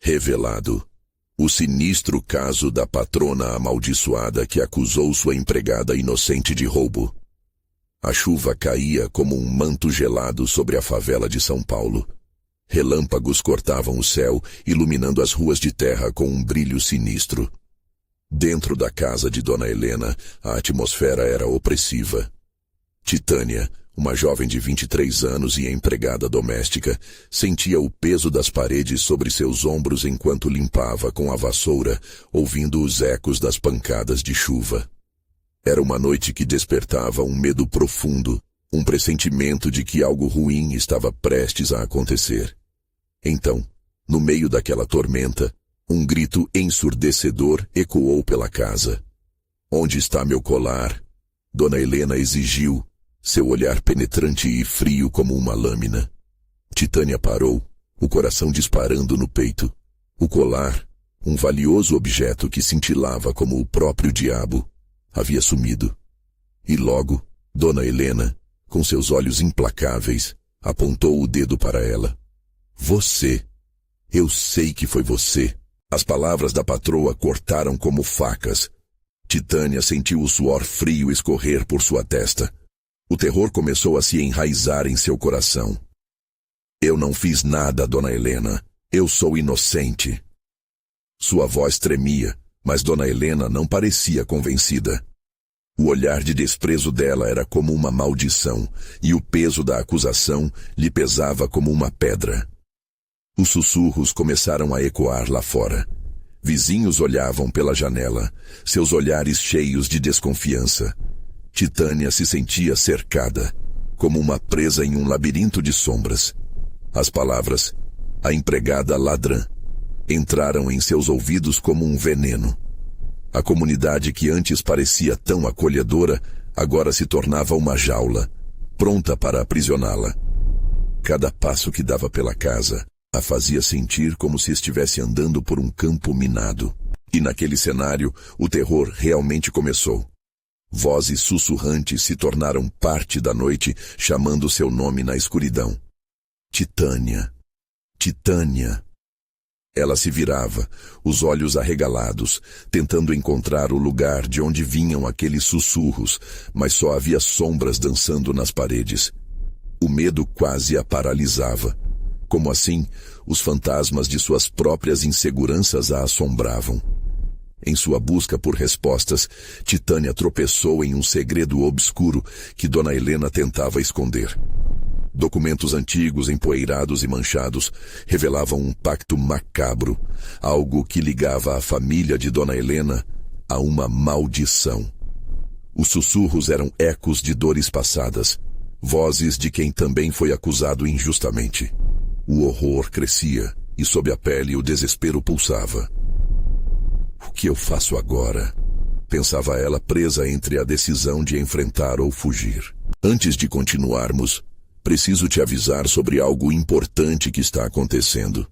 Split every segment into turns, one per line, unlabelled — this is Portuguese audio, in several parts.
Revelado. O sinistro caso da patrona amaldiçoada que acusou sua empregada inocente de roubo. A chuva caía como um manto gelado sobre a favela de São Paulo. Relâmpagos cortavam o céu, iluminando as ruas de terra com um brilho sinistro. Dentro da casa de Dona Helena, a atmosfera era opressiva. Titânia, uma jovem de 23 anos e empregada doméstica, sentia o peso das paredes sobre seus ombros enquanto limpava com a vassoura, ouvindo os ecos das pancadas de chuva. Era uma noite que despertava um medo profundo, um pressentimento de que algo ruim estava prestes a acontecer. Então, no meio daquela tormenta, um grito ensurdecedor ecoou pela casa. "Onde está meu colar?" Dona Helena exigiu, seu olhar penetrante e frio como uma lâmina. Titânia parou, o coração disparando no peito. O colar, um valioso objeto que cintilava como o próprio diabo, havia sumido. E logo, Dona Helena, com seus olhos implacáveis, apontou o dedo para ela. "Você. Eu sei que foi você." As palavras da patroa cortaram como facas. Titânia sentiu o suor frio escorrer por sua testa. O terror começou a se enraizar em seu coração. "Eu não fiz nada, Dona Helena. Eu sou inocente." Sua voz tremia, mas Dona Helena não parecia convencida. O olhar de desprezo dela era como uma maldição, e o peso da acusação lhe pesava como uma pedra. Os sussurros começaram a ecoar lá fora. Vizinhos olhavam pela janela, seus olhares cheios de desconfiança. Titânia se sentia cercada, como uma presa em um labirinto de sombras. As palavras, "a empregada ladrã", entraram em seus ouvidos como um veneno. A comunidade que antes parecia tão acolhedora, agora se tornava uma jaula, pronta para aprisioná-la. Cada passo que dava pela casa a fazia sentir como se estivesse andando por um campo minado. E naquele cenário, o terror realmente começou. Vozes sussurrantes se tornaram parte da noite, chamando seu nome na escuridão. "Titânia. Titânia." Ela se virava, os olhos arregalados, tentando encontrar o lugar de onde vinham aqueles sussurros, mas só havia sombras dançando nas paredes. O medo quase a paralisava. Como assim, os fantasmas de suas próprias inseguranças a assombravam. Em sua busca por respostas, Titânia tropeçou em um segredo obscuro que Dona Helena tentava esconder. Documentos antigos, empoeirados e manchados, revelavam um pacto macabro, algo que ligava a família de Dona Helena a uma maldição. Os sussurros eram ecos de dores passadas, vozes de quem também foi acusado injustamente. O horror crescia, e sob a pele o desespero pulsava. "O que eu faço agora?" pensava ela, presa entre a decisão de enfrentar ou fugir. "Antes de continuarmos, preciso te avisar sobre algo importante que está acontecendo.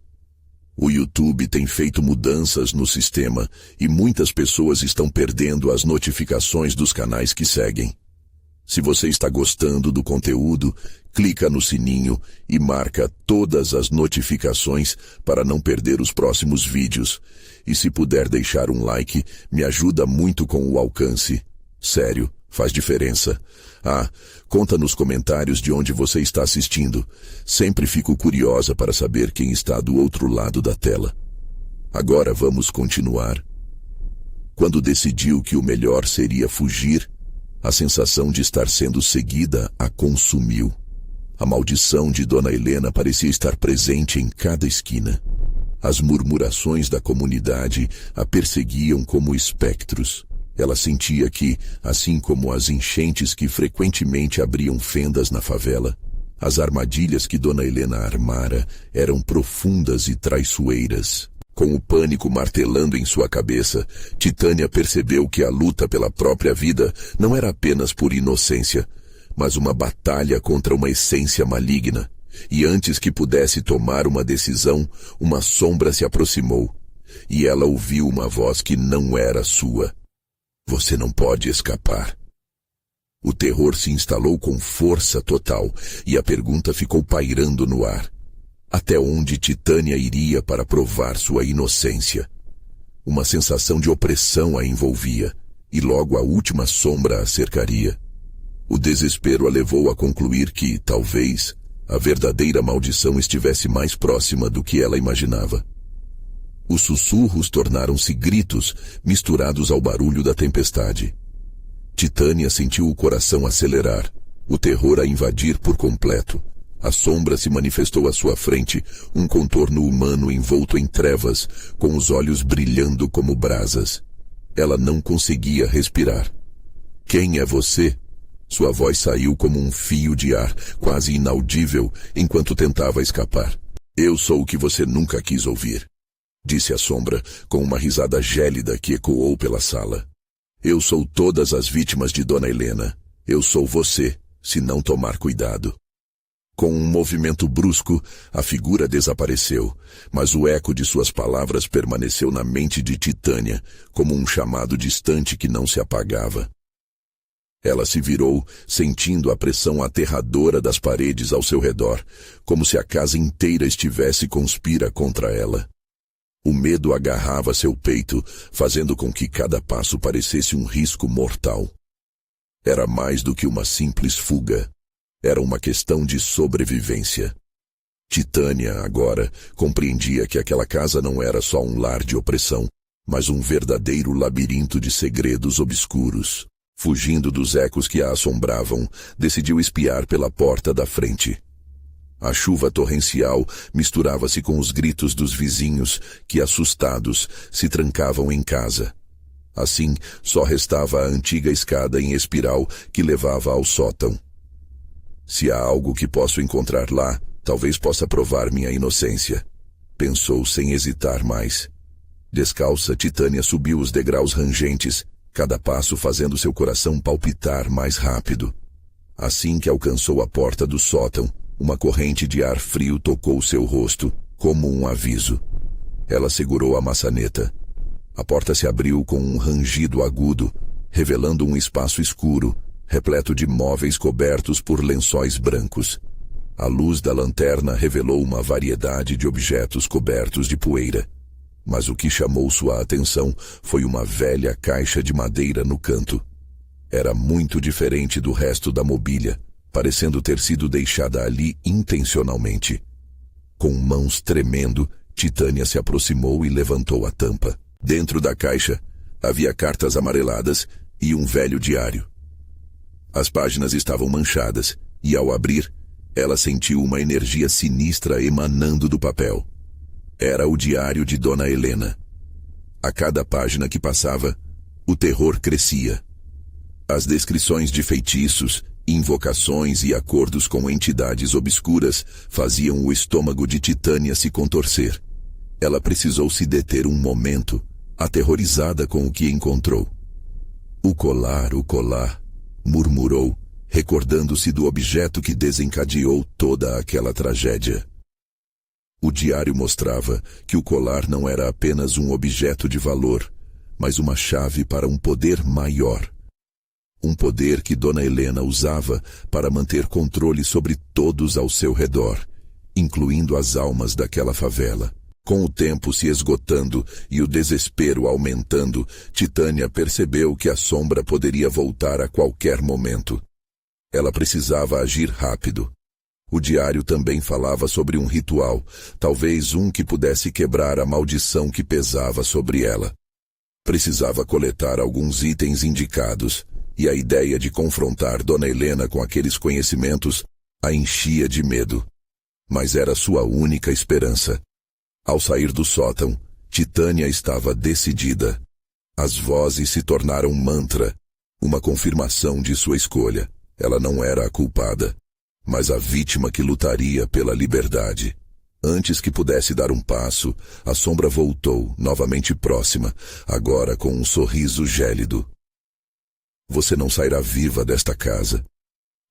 O YouTube tem feito mudanças no sistema e muitas pessoas estão perdendo as notificações dos canais que seguem. Se você está gostando do conteúdo, clica no sininho e marca todas as notificações para não perder os próximos vídeos. E se puder deixar um like, me ajuda muito com o alcance. Sério, faz diferença. Conta nos comentários de onde você está assistindo. Sempre fico curiosa para saber quem está do outro lado da tela. Agora vamos continuar. Quando decidiu que o melhor seria fugir, a sensação de estar sendo seguida a consumiu. A maldição de Dona Helena parecia estar presente em cada esquina. As murmurações da comunidade a perseguiam como espectros. Ela sentia que, assim como as enchentes que frequentemente abriam fendas na favela, as armadilhas que Dona Helena armara eram profundas e traiçoeiras. Com o pânico martelando em sua cabeça, Titânia percebeu que a luta pela própria vida não era apenas por inocência, mas uma batalha contra uma essência maligna. E antes que pudesse tomar uma decisão, uma sombra se aproximou, e ela ouviu uma voz que não era sua. "Você não pode escapar." O terror se instalou com força total, e a pergunta ficou pairando no ar. Até onde Titânia iria para provar sua inocência? Uma sensação de opressão a envolvia, e logo a última sombra a cercaria. O desespero a levou a concluir que, talvez, a verdadeira maldição estivesse mais próxima do que ela imaginava. Os sussurros tornaram-se gritos, misturados ao barulho da tempestade. Titânia sentiu o coração acelerar, o terror a invadir por completo. A sombra se manifestou à sua frente, um contorno humano envolto em trevas, com os olhos brilhando como brasas. Ela não conseguia respirar. "Quem é você?" Sua voz saiu como um fio de ar, quase inaudível, enquanto tentava escapar. "Eu sou o que você nunca quis ouvir", disse a sombra, com uma risada gélida que ecoou pela sala. "Eu sou todas as vítimas de Dona Helena. Eu sou você, se não tomar cuidado." Com um movimento brusco, a figura desapareceu, mas o eco de suas palavras permaneceu na mente de Titânia, como um chamado distante que não se apagava. Ela se virou, sentindo a pressão aterradora das paredes ao seu redor, como se a casa inteira estivesse conspira contra ela. O medo agarrava seu peito, fazendo com que cada passo parecesse um risco mortal. Era mais do que uma simples fuga. Era uma questão de sobrevivência. Titânia, agora, compreendia que aquela casa não era só um lar de opressão, mas um verdadeiro labirinto de segredos obscuros. Fugindo dos ecos que a assombravam, decidiu espiar pela porta da frente. A chuva torrencial misturava-se com os gritos dos vizinhos, que, assustados, se trancavam em casa. Assim, só restava a antiga escada em espiral que levava ao sótão. "Se há algo que posso encontrar lá, talvez possa provar minha inocência", pensou sem hesitar mais. Descalça, Titânia subiu os degraus rangentes, cada passo fazendo seu coração palpitar mais rápido. Assim que alcançou a porta do sótão, uma corrente de ar frio tocou seu rosto, como um aviso. Ela segurou a maçaneta. A porta se abriu com um rangido agudo, revelando um espaço escuro, repleto de móveis cobertos por lençóis brancos. A luz da lanterna revelou uma variedade de objetos cobertos de poeira. Mas o que chamou sua atenção foi uma velha caixa de madeira no canto. Era muito diferente do resto da mobília, parecendo ter sido deixada ali intencionalmente. Com mãos tremendo, Titânia se aproximou e levantou a tampa. Dentro da caixa, havia cartas amareladas e um velho diário. As páginas estavam manchadas, e ao abrir, ela sentiu uma energia sinistra emanando do papel. Era o diário de Dona Helena. A cada página que passava, o terror crescia. As descrições de feitiços, invocações e acordos com entidades obscuras faziam o estômago de Titânia se contorcer. Ela precisou se deter um momento, aterrorizada com o que encontrou. O colar, murmurou, recordando-se do objeto que desencadeou toda aquela tragédia. O diário mostrava que o colar não era apenas um objeto de valor, mas uma chave para um poder maior. Um poder que Dona Helena usava para manter controle sobre todos ao seu redor, incluindo as almas daquela favela. Com o tempo se esgotando e o desespero aumentando, Titânia percebeu que a sombra poderia voltar a qualquer momento. Ela precisava agir rápido. O diário também falava sobre um ritual, talvez um que pudesse quebrar a maldição que pesava sobre ela. Precisava coletar alguns itens indicados, e a ideia de confrontar Dona Helena com aqueles conhecimentos a enchia de medo. Mas era sua única esperança. Ao sair do sótão, Titânia estava decidida. As vozes se tornaram mantra, uma confirmação de sua escolha. Ela não era a culpada, mas a vítima que lutaria pela liberdade. Antes que pudesse dar um passo, a sombra voltou, novamente próxima, agora com um sorriso gélido. "Você não sairá viva desta casa,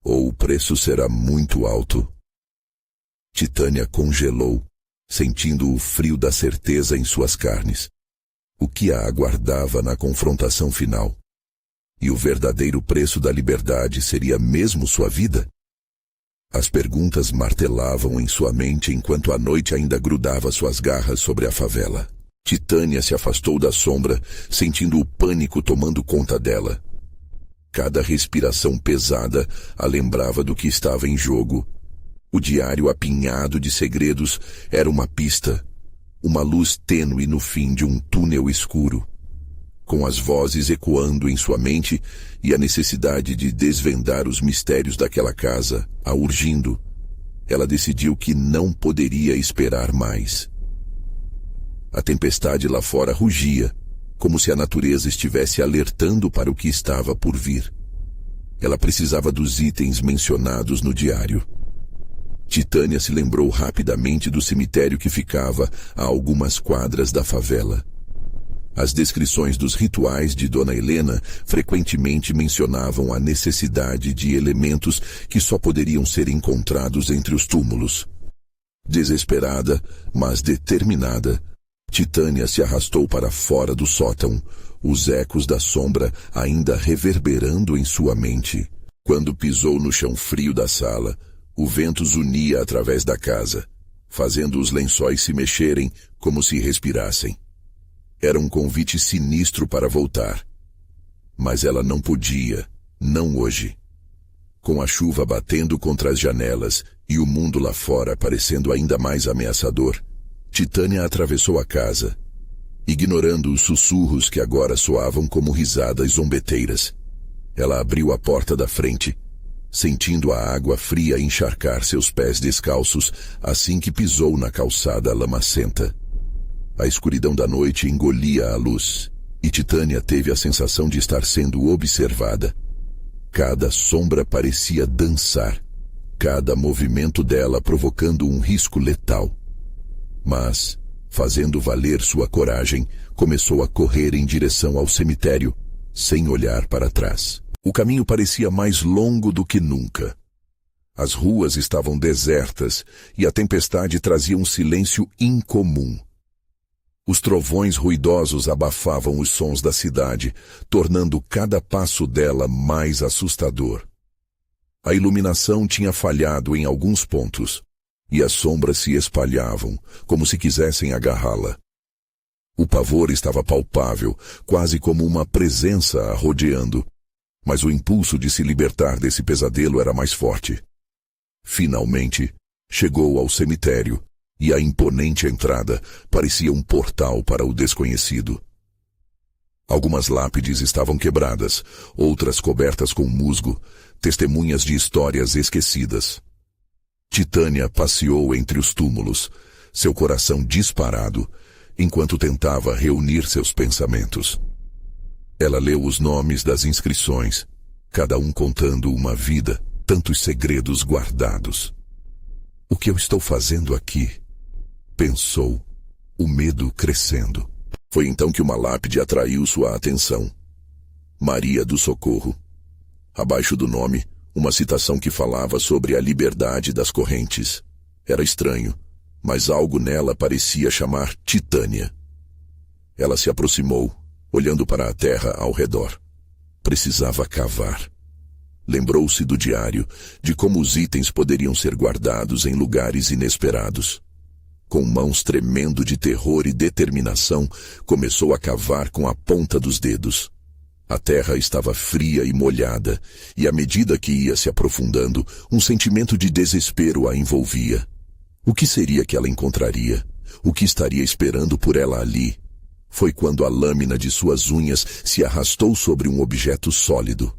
ou o preço será muito alto." Titânia congelou, sentindo o frio da certeza em suas carnes. O que a aguardava na confrontação final? E o verdadeiro preço da liberdade seria mesmo sua vida? As perguntas martelavam em sua mente enquanto a noite ainda grudava suas garras sobre a favela. Titânia se afastou da sombra, sentindo o pânico tomando conta dela. Cada respiração pesada a lembrava do que estava em jogo. O diário apinhado de segredos era uma pista, uma luz tênue no fim de um túnel escuro. Com as vozes ecoando em sua mente e a necessidade de desvendar os mistérios daquela casa a urgindo, ela decidiu que não poderia esperar mais. A tempestade lá fora rugia, como se a natureza estivesse alertando para o que estava por vir. Ela precisava dos itens mencionados no diário. Titânia se lembrou rapidamente do cemitério que ficava a algumas quadras da favela. As descrições dos rituais de Dona Helena frequentemente mencionavam a necessidade de elementos que só poderiam ser encontrados entre os túmulos. Desesperada, mas determinada, Titânia se arrastou para fora do sótão, os ecos da sombra ainda reverberando em sua mente. Quando pisou no chão frio da sala, o vento zunia através da casa, fazendo os lençóis se mexerem como se respirassem. Era um convite sinistro para voltar. Mas ela não podia, não hoje. Com a chuva batendo contra as janelas e o mundo lá fora parecendo ainda mais ameaçador, Titânia atravessou a casa, ignorando os sussurros que agora soavam como risadas zombeteiras. Ela abriu a porta da frente, sentindo a água fria encharcar seus pés descalços assim que pisou na calçada lamacenta. A escuridão da noite engolia a luz, e Titânia teve a sensação de estar sendo observada. Cada sombra parecia dançar, cada movimento dela provocando um risco letal. Mas, fazendo valer sua coragem, começou a correr em direção ao cemitério, sem olhar para trás. O caminho parecia mais longo do que nunca. As ruas estavam desertas e a tempestade trazia um silêncio incomum. Os trovões ruidosos abafavam os sons da cidade, tornando cada passo dela mais assustador. A iluminação tinha falhado em alguns pontos, e as sombras se espalhavam, como se quisessem agarrá-la. O pavor estava palpável, quase como uma presença a rodeando, mas o impulso de se libertar desse pesadelo era mais forte. Finalmente, chegou ao cemitério, e a imponente entrada parecia um portal para o desconhecido. Algumas lápides estavam quebradas, outras cobertas com musgo, testemunhas de histórias esquecidas. Titânia passeou entre os túmulos, seu coração disparado, enquanto tentava reunir seus pensamentos. Ela leu os nomes das inscrições, cada um contando uma vida, tantos segredos guardados. O que eu estou fazendo aqui? Pensou, o medo crescendo. Foi então que uma lápide atraiu sua atenção. Maria do Socorro. Abaixo do nome, uma citação que falava sobre a liberdade das correntes. Era estranho, mas algo nela parecia chamar Titânia. Ela se aproximou, olhando para a terra ao redor. Precisava cavar. Lembrou-se do diário, de como os itens poderiam ser guardados em lugares inesperados. Com mãos tremendo de terror e determinação, começou a cavar com a ponta dos dedos. A terra estava fria e molhada, e à medida que ia se aprofundando, um sentimento de desespero a envolvia. O que seria que ela encontraria? O que estaria esperando por ela ali? Foi quando a lâmina de suas unhas se arrastou sobre um objeto sólido.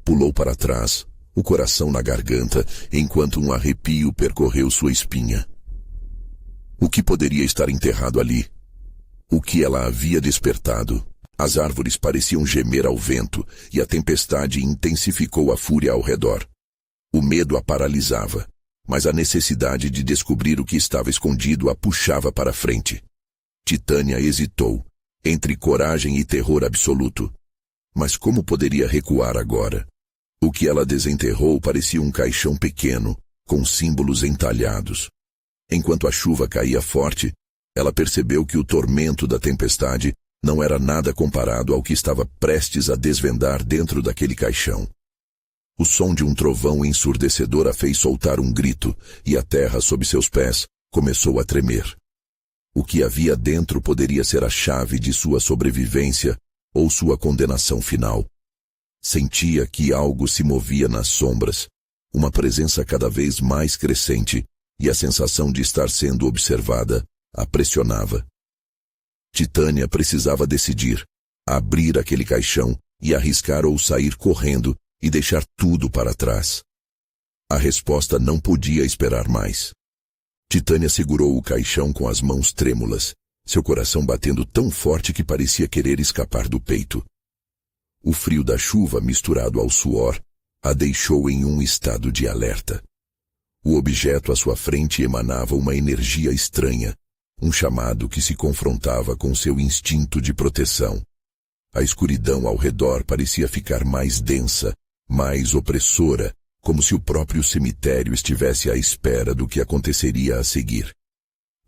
Pulou para trás, o coração na garganta, enquanto um arrepio percorreu sua espinha. O que poderia estar enterrado ali? O que ela havia despertado? As árvores pareciam gemer ao vento e a tempestade intensificou a fúria ao redor. O medo a paralisava, mas a necessidade de descobrir o que estava escondido a puxava para frente. Titânia hesitou, entre coragem e terror absoluto. Mas como poderia recuar agora? O que ela desenterrou parecia um caixão pequeno, com símbolos entalhados. Enquanto a chuva caía forte, ela percebeu que o tormento da tempestade não era nada comparado ao que estava prestes a desvendar dentro daquele caixão. O som de um trovão ensurdecedor a fez soltar um grito, e a terra sob seus pés começou a tremer. O que havia dentro poderia ser a chave de sua sobrevivência ou sua condenação final. Sentia que algo se movia nas sombras, uma presença cada vez mais crescente, e a sensação de estar sendo observada a pressionava. Titânia precisava decidir, abrir aquele caixão e arriscar ou sair correndo e deixar tudo para trás. A resposta não podia esperar mais. Titânia segurou o caixão com as mãos trêmulas, seu coração batendo tão forte que parecia querer escapar do peito. O frio da chuva, misturado ao suor, a deixou em um estado de alerta. O objeto à sua frente emanava uma energia estranha, um chamado que se confrontava com seu instinto de proteção. A escuridão ao redor parecia ficar mais densa, mais opressora, como se o próprio cemitério estivesse à espera do que aconteceria a seguir.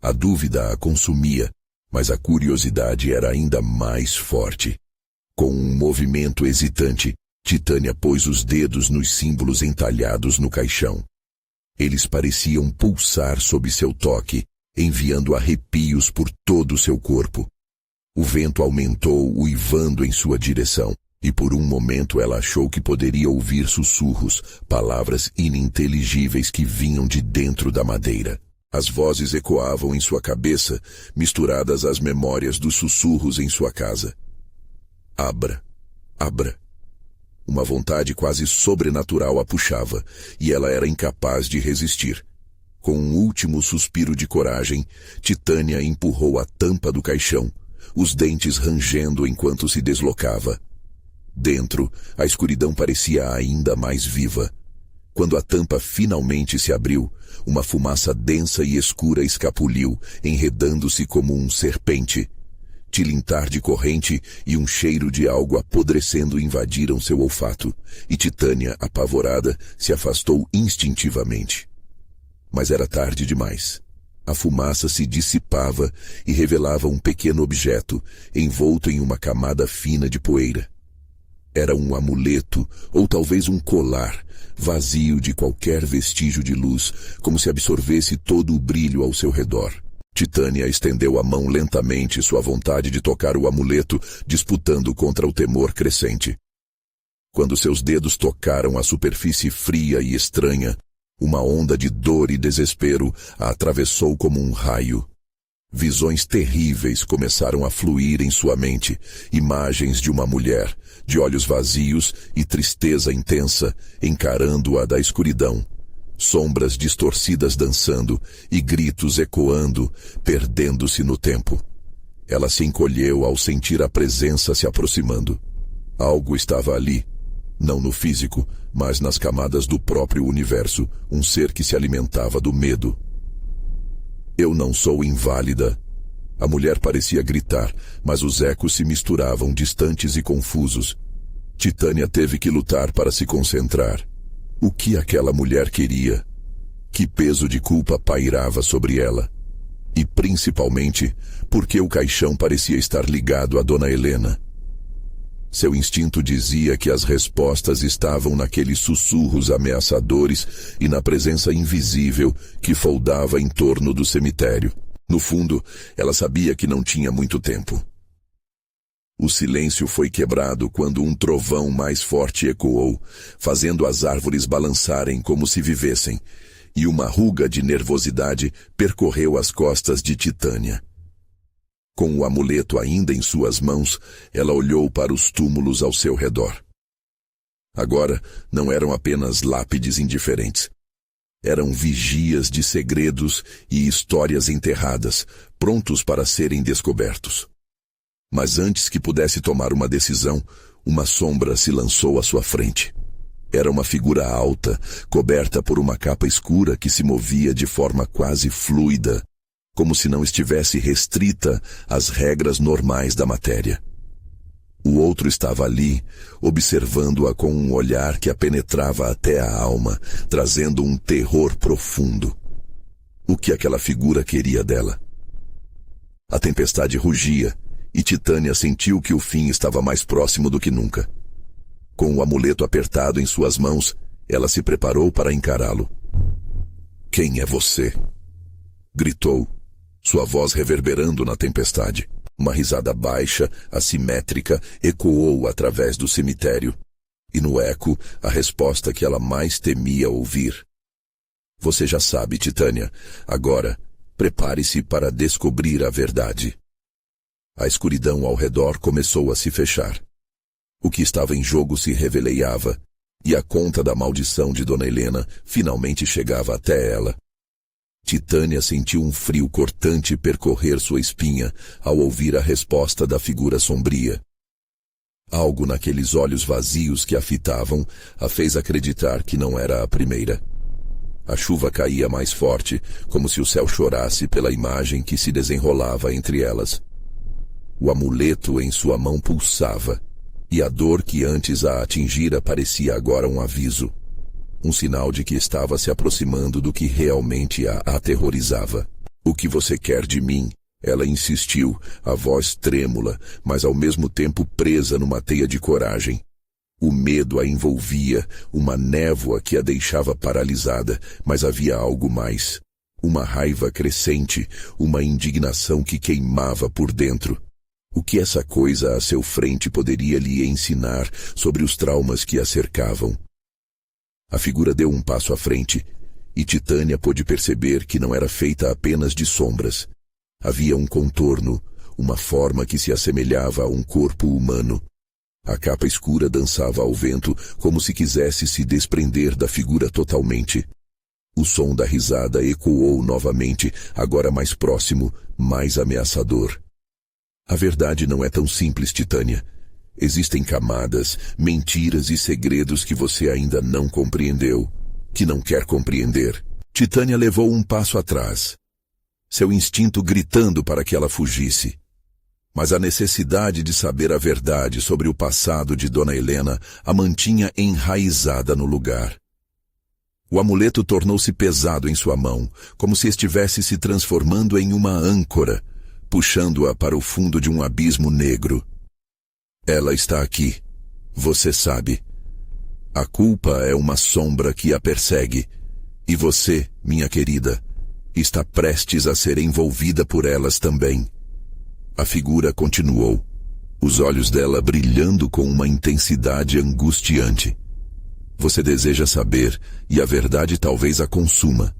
A dúvida a consumia, mas a curiosidade era ainda mais forte. Com um movimento hesitante, Titânia pôs os dedos nos símbolos entalhados no caixão. Eles pareciam pulsar sob seu toque, enviando arrepios por todo o seu corpo. O vento aumentou, uivando em sua direção, e por um momento ela achou que poderia ouvir sussurros, palavras ininteligíveis que vinham de dentro da madeira. As vozes ecoavam em sua cabeça, misturadas às memórias dos sussurros em sua casa. Abra, abra. Uma vontade quase sobrenatural a puxava, e ela era incapaz de resistir. Com um último suspiro de coragem, Titânia empurrou a tampa do caixão, os dentes rangendo enquanto se deslocava. Dentro, a escuridão parecia ainda mais viva. Quando a tampa finalmente se abriu, uma fumaça densa e escura escapuliu, enredando-se como um serpente. Tilintar de corrente e um cheiro de algo apodrecendo invadiram seu olfato, e Titânia, apavorada, se afastou instintivamente. Mas era tarde demais. A fumaça se dissipava e revelava um pequeno objeto, envolto em uma camada fina de poeira. Era um amuleto, ou talvez um colar, vazio de qualquer vestígio de luz, como se absorvesse todo o brilho ao seu redor. Titânia estendeu a mão lentamente, sua vontade de tocar o amuleto, disputando contra o temor crescente. Quando seus dedos tocaram a superfície fria e estranha, uma onda de dor e desespero a atravessou como um raio. Visões terríveis começaram a fluir em sua mente, imagens de uma mulher, de olhos vazios e tristeza intensa, encarando-a da escuridão. Sombras distorcidas dançando e gritos ecoando, perdendo-se no tempo. Ela se encolheu ao sentir a presença se aproximando. Algo estava ali, não no físico, mas nas camadas do próprio universo, um ser que se alimentava do medo. Eu não sou inválida. A mulher parecia gritar, mas os ecos se misturavam distantes e confusos. Titânia teve que lutar para se concentrar. O que aquela mulher queria? Que peso de culpa pairava sobre ela? E principalmente, por que o caixão parecia estar ligado a Dona Helena? Seu instinto dizia que as respostas estavam naqueles sussurros ameaçadores e na presença invisível que foldava em torno do cemitério. No fundo, ela sabia que não tinha muito tempo. O silêncio foi quebrado quando um trovão mais forte ecoou, fazendo as árvores balançarem como se vivessem, e uma ruga de nervosidade percorreu as costas de Titânia. Com o amuleto ainda em suas mãos, ela olhou para os túmulos ao seu redor. Agora, não eram apenas lápides indiferentes. Eram vigias de segredos e histórias enterradas, prontos para serem descobertos. Mas antes que pudesse tomar uma decisão, uma sombra se lançou à sua frente. Era uma figura alta, coberta por uma capa escura que se movia de forma quase fluida, como se não estivesse restrita às regras normais da matéria. O outro estava ali, observando-a com um olhar que a penetrava até a alma, trazendo um terror profundo. O que aquela figura queria dela? A tempestade rugia, e Titânia sentiu que o fim estava mais próximo do que nunca. Com o amuleto apertado em suas mãos, Ela se preparou para encará-lo. "Quem é você?" gritou, sua voz reverberando na tempestade. Uma risada baixa, assimétrica, ecoou através do cemitério. E no eco, a resposta que ela mais temia ouvir. "Você já sabe, Titânia. Agora, prepare-se para descobrir a verdade." A escuridão ao redor começou a se fechar. O que estava em jogo se reveleava, e a conta da maldição de Dona Helena finalmente chegava até ela. Titânia sentiu um frio cortante percorrer sua espinha ao ouvir a resposta da figura sombria. Algo naqueles olhos vazios que a fitavam a fez acreditar que não era a primeira. A chuva caía mais forte, como se o céu chorasse pela imagem que se desenrolava entre elas. O amuleto em sua mão pulsava, e a dor que antes a atingira parecia agora um aviso, um sinal de que estava se aproximando do que realmente a aterrorizava. "O que você quer de mim?" Ela insistiu, a voz trêmula, mas ao mesmo tempo presa numa teia de coragem. O medo a envolvia, uma névoa que a deixava paralisada, mas havia algo mais. Uma raiva crescente, uma indignação que queimava por dentro. O que essa coisa à seu frente poderia lhe ensinar sobre os traumas que a cercavam? A figura deu um passo à frente, e Titânia pôde perceber que não era feita apenas de sombras. Havia um contorno, uma forma que se assemelhava a um corpo humano. A capa escura dançava ao vento como se quisesse se desprender da figura totalmente. O som da risada ecoou novamente, agora mais próximo, mais ameaçador. "A verdade não é tão simples, Titânia. Existem camadas, mentiras e segredos que você ainda não compreendeu, que não quer compreender." Titânia levou um passo atrás, seu instinto gritando para que ela fugisse. Mas a necessidade de saber a verdade sobre o passado de Dona Helena a mantinha enraizada no lugar. O amuleto tornou-se pesado em sua mão, como se estivesse se transformando em uma âncora, puxando-a para o fundo de um abismo negro. "Ela está aqui. Você sabe. A culpa é uma sombra que a persegue, e você, minha querida, está prestes a ser envolvida por elas também." A figura continuou, os olhos dela brilhando com uma intensidade angustiante. "Você deseja saber, e a verdade talvez a consuma.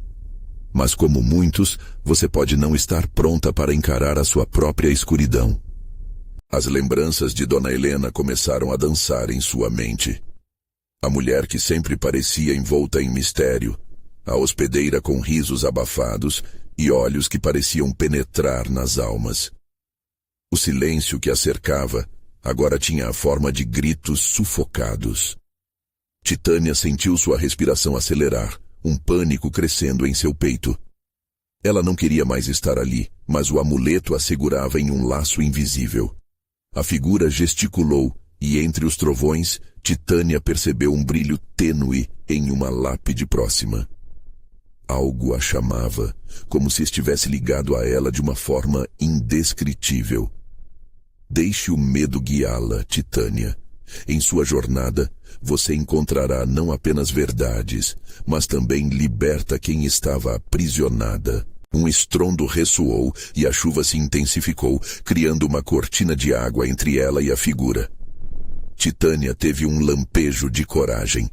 Mas como muitos, você pode não estar pronta para encarar a sua própria escuridão." As lembranças de Dona Helena começaram a dançar em sua mente. A mulher que sempre parecia envolta em mistério, a hospedeira com risos abafados e olhos que pareciam penetrar nas almas. O silêncio que a cercava agora tinha a forma de gritos sufocados. Titânia sentiu sua respiração acelerar, um pânico crescendo em seu peito. Ela não queria mais estar ali, mas o amuleto a segurava em um laço invisível. A figura gesticulou e entre os trovões, Titânia percebeu um brilho tênue em uma lápide próxima. Algo a chamava, como se estivesse ligado a ela de uma forma indescritível. Deixe o medo guiá-la, Titânia. Em sua jornada, você encontrará não apenas verdades, mas também liberta quem estava aprisionada. Um estrondo ressoou e a chuva se intensificou, criando uma cortina de água entre ela e a figura. Titânia teve um lampejo de coragem.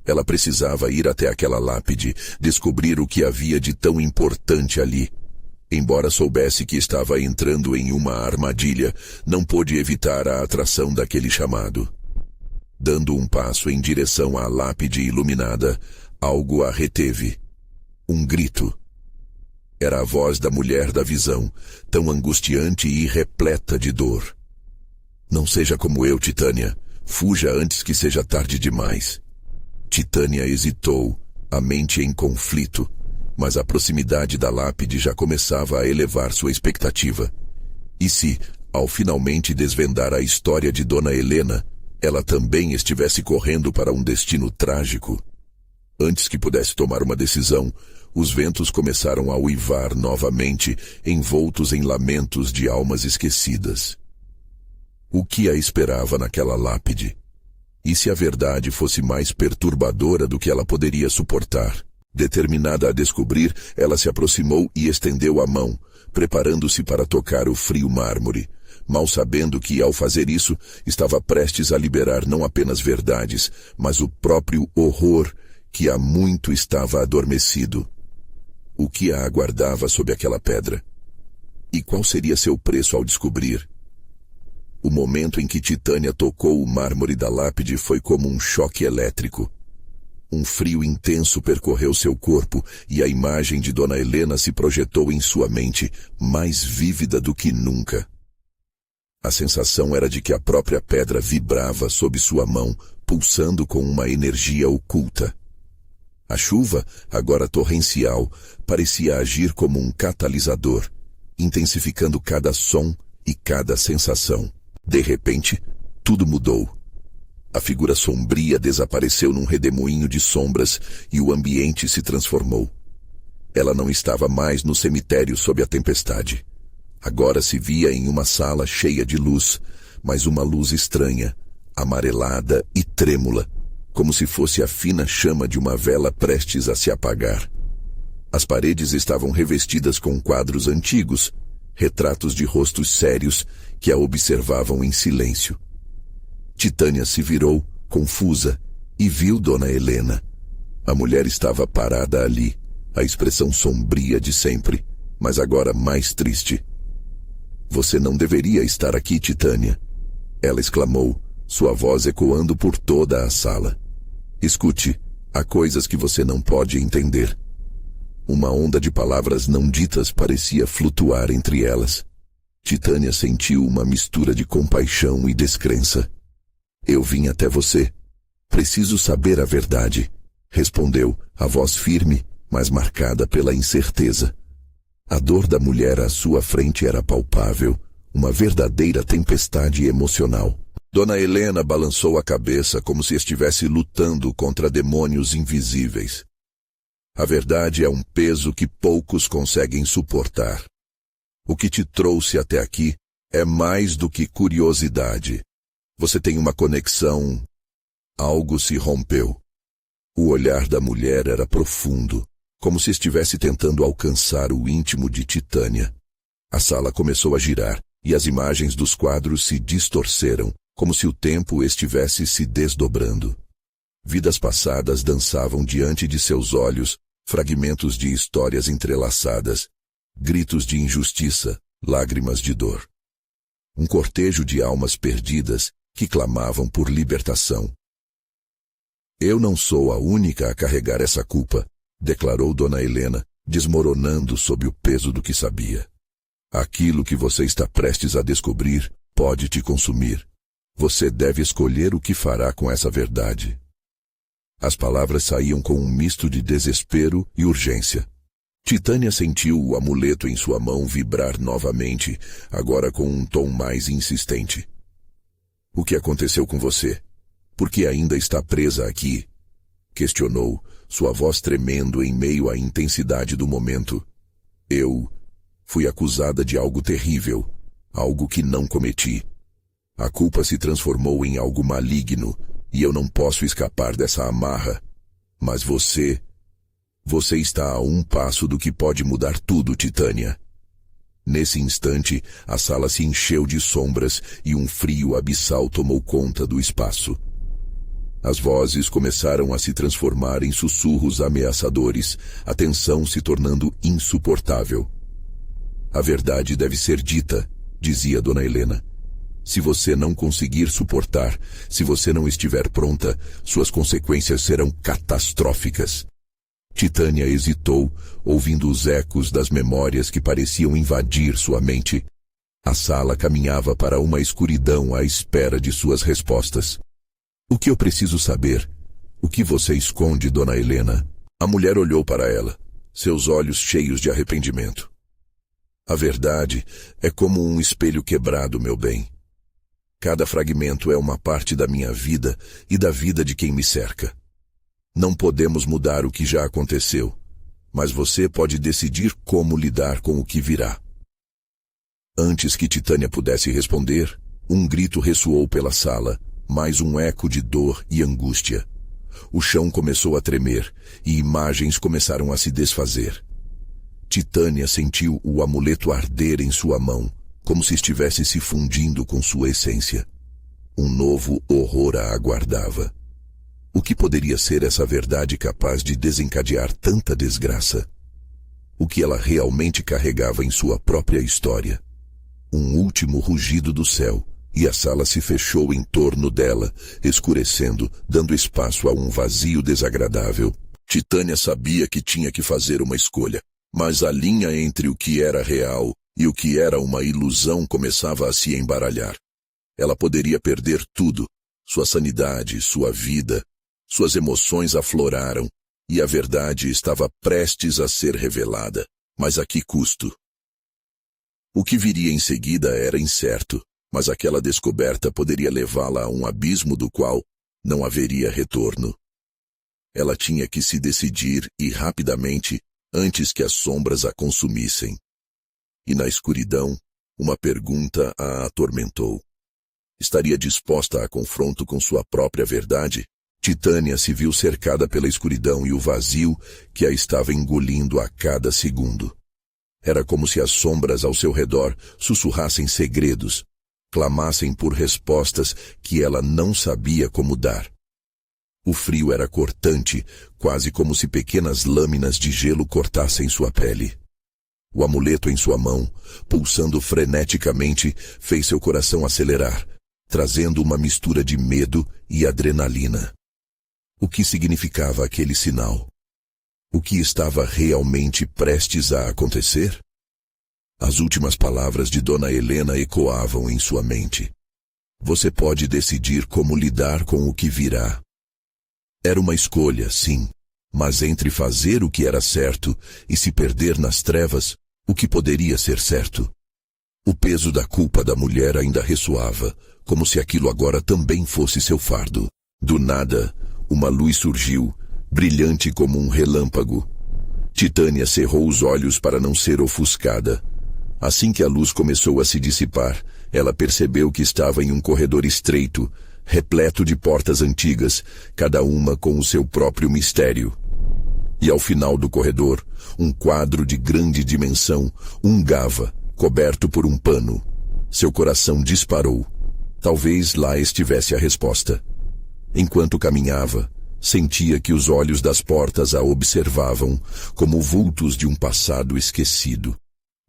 Ela precisava ir até aquela lápide, descobrir o que havia de tão importante ali. Embora soubesse que estava entrando em uma armadilha, não pôde evitar a atração daquele chamado. Dando um passo em direção à lápide iluminada, algo a reteve. Um grito. Era a voz da mulher da visão, tão angustiante e repleta de dor. "Não seja como eu, Titânia. Fuja antes que seja tarde demais." Titânia hesitou, a mente em conflito, mas a proximidade da lápide já começava a elevar sua expectativa. E se, ao finalmente desvendar a história de Dona Helena, ela também estivesse correndo para um destino trágico? Antes que pudesse tomar uma decisão, os ventos começaram a uivar novamente, envoltos em lamentos de almas esquecidas. O que a esperava naquela lápide? E se a verdade fosse mais perturbadora do que ela poderia suportar? Determinada a descobrir, ela se aproximou e estendeu a mão, preparando-se para tocar o frio mármore, mal sabendo que, ao fazer isso, estava prestes a liberar não apenas verdades, mas o próprio horror que há muito estava adormecido. O que a aguardava sob aquela pedra? E qual seria seu preço ao descobrir? O momento em que Titânia tocou o mármore da lápide foi como um choque elétrico. Um frio intenso percorreu seu corpo e a imagem de Dona Helena se projetou em sua mente, mais vívida do que nunca. A sensação era de que a própria pedra vibrava sob sua mão, pulsando com uma energia oculta. A chuva, agora torrencial, parecia agir como um catalisador, intensificando cada som e cada sensação. De repente, tudo mudou. A figura sombria desapareceu num redemoinho de sombras e o ambiente se transformou. Ela não estava mais no cemitério sob a tempestade. Agora se via em uma sala cheia de luz, mas uma luz estranha, amarelada e trêmula, como se fosse a fina chama de uma vela prestes a se apagar. As paredes estavam revestidas com quadros antigos, retratos de rostos sérios que a observavam em silêncio. Titânia se virou, confusa, e viu Dona Helena. A mulher estava parada ali, a expressão sombria de sempre, mas agora mais triste. "Você não deveria estar aqui, Titânia", ela exclamou, sua voz ecoando por toda a sala. "Escute, há coisas que você não pode entender." Uma onda de palavras não ditas parecia flutuar entre elas. Titânia sentiu uma mistura de compaixão e descrença. "Eu vim até você. Preciso saber a verdade", respondeu, a voz firme, mas marcada pela incerteza. A dor da mulher à sua frente era palpável, uma verdadeira tempestade emocional. Dona Helena balançou a cabeça como se estivesse lutando contra demônios invisíveis. "A verdade é um peso que poucos conseguem suportar. O que te trouxe até aqui é mais do que curiosidade. Você tem uma conexão." Algo se rompeu. O olhar da mulher era profundo, como se estivesse tentando alcançar o íntimo de Titânia. A sala começou a girar, e as imagens dos quadros se distorceram, como se o tempo estivesse se desdobrando. Vidas passadas dançavam diante de seus olhos, fragmentos de histórias entrelaçadas, gritos de injustiça, lágrimas de dor. Um cortejo de almas perdidas que clamavam por libertação. "Eu não sou a única a carregar essa culpa", declarou Dona Helena, desmoronando sob o peso do que sabia. "Aquilo que você está prestes a descobrir pode te consumir. Você deve escolher o que fará com essa verdade." As palavras saíam com um misto de desespero e urgência. Titânia sentiu o amuleto em sua mão vibrar novamente, agora com um tom mais insistente. "O que aconteceu com você? Por que ainda está presa aqui?" questionou, sua voz tremendo em meio à intensidade do momento. "Eu fui acusada de algo terrível, algo que não cometi. A culpa se transformou em algo maligno, e eu não posso escapar dessa amarra. Mas você está a um passo do que pode mudar tudo, Titânia." Nesse instante, a sala se encheu de sombras e um frio abissal tomou conta do espaço. As vozes começaram a se transformar em sussurros ameaçadores, a tensão se tornando insuportável. "A verdade deve ser dita", dizia Dona Helena. "Se você não conseguir suportar, se você não estiver pronta, suas consequências serão catastróficas." Titânia hesitou, ouvindo os ecos das memórias que pareciam invadir sua mente. A sala caminhava para uma escuridão à espera de suas respostas. "O que eu preciso saber? O que você esconde, Dona Helena?" A mulher olhou para ela, seus olhos cheios de arrependimento. "A verdade é como um espelho quebrado, meu bem. Cada fragmento é uma parte da minha vida e da vida de quem me cerca. Não podemos mudar o que já aconteceu, mas você pode decidir como lidar com o que virá." Antes que Titânia pudesse responder, um grito ressoou pela sala, mais um eco de dor e angústia. O chão começou a tremer e imagens começaram a se desfazer. Titânia sentiu o amuleto arder em sua mão, como se estivesse se fundindo com sua essência. Um novo horror a aguardava. O que poderia ser essa verdade capaz de desencadear tanta desgraça? O que ela realmente carregava em sua própria história? Um último rugido do céu, e a sala se fechou em torno dela, escurecendo, dando espaço a um vazio desagradável. Titânia sabia que tinha que fazer uma escolha, mas a linha entre o que era real e o que era uma ilusão começava a se embaralhar. Ela poderia perder tudo, sua sanidade, sua vida. Suas emoções afloraram, e a verdade estava prestes a ser revelada. Mas a que custo? O que viria em seguida era incerto, mas aquela descoberta poderia levá-la a um abismo do qual não haveria retorno. Ela tinha que se decidir e rapidamente, antes que as sombras a consumissem. E na escuridão, uma pergunta a atormentou. Estaria disposta a confronto com sua própria verdade? Titânia se viu cercada pela escuridão e o vazio que a estava engolindo a cada segundo. Era como se as sombras ao seu redor sussurrassem segredos, clamassem por respostas que ela não sabia como dar. O frio era cortante, quase como se pequenas lâminas de gelo cortassem sua pele. O amuleto em sua mão, pulsando freneticamente, fez seu coração acelerar, trazendo uma mistura de medo e adrenalina. O que significava aquele sinal? O que estava realmente prestes a acontecer? As últimas palavras de Dona Helena ecoavam em sua mente. Você pode decidir como lidar com o que virá. Era uma escolha, sim, mas entre fazer o que era certo e se perder nas trevas, o que poderia ser certo? O peso da culpa da mulher ainda ressoava, como se aquilo agora também fosse seu fardo. Do nada, uma luz surgiu, brilhante como um relâmpago. Titânia cerrou os olhos para não ser ofuscada. Assim que a luz começou a se dissipar, ela percebeu que estava em um corredor estreito, repleto de portas antigas, cada uma com o seu próprio mistério. E ao final do corredor, um quadro de grande dimensão ungava, coberto por um pano. Seu coração disparou. Talvez lá estivesse a resposta. Enquanto caminhava, sentia que os olhos das portas a observavam como vultos de um passado esquecido.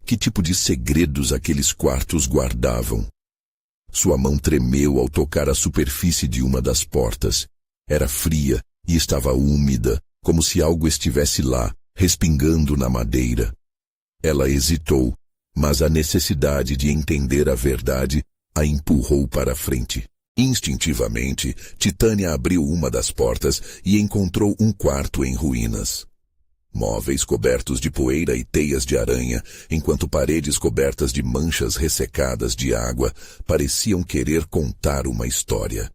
Que tipo de segredos aqueles quartos guardavam? Sua mão tremeu ao tocar a superfície de uma das portas. Era fria e estava úmida, como se algo estivesse lá, respingando na madeira. Ela hesitou, mas a necessidade de entender a verdade a empurrou para a frente. Instintivamente, Titânia abriu uma das portas e encontrou um quarto em ruínas. Móveis cobertos de poeira e teias de aranha, enquanto paredes cobertas de manchas ressecadas de água pareciam querer contar uma história.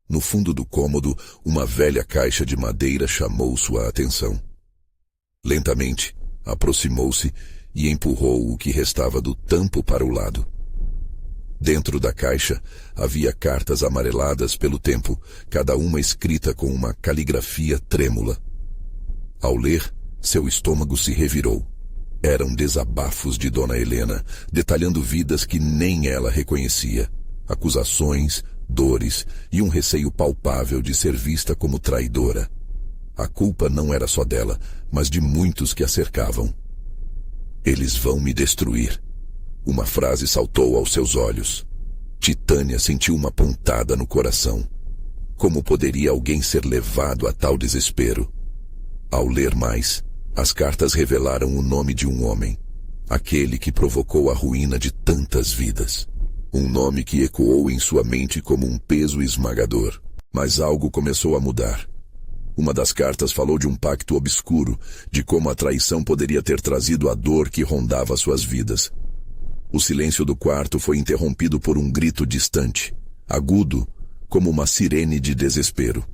No fundo do cômodo, uma velha caixa de madeira chamou sua atenção. Lentamente, aproximou-se e empurrou o que restava do tampo para o lado. Dentro da caixa havia cartas amareladas pelo tempo, cada uma escrita com uma caligrafia trêmula. Ao ler, seu estômago se revirou. Eram desabafos de Dona Helena, detalhando vidas que nem ela reconhecia, acusações, dores e um receio palpável de ser vista como traidora. A culpa não era só dela, mas de muitos que a cercavam. Eles vão me destruir. Uma frase saltou aos seus olhos. Titânia sentiu uma pontada no coração. Como poderia alguém ser levado a tal desespero? Ao ler mais, as cartas revelaram o nome de um homem, aquele que provocou a ruína de tantas vidas. Um nome que ecoou em sua mente como um peso esmagador. Mas algo começou a mudar. Uma das cartas falou de um pacto obscuro, de como a traição poderia ter trazido a dor que rondava suas vidas. O silêncio do quarto foi interrompido por um grito distante, agudo, como uma sirene de desespero.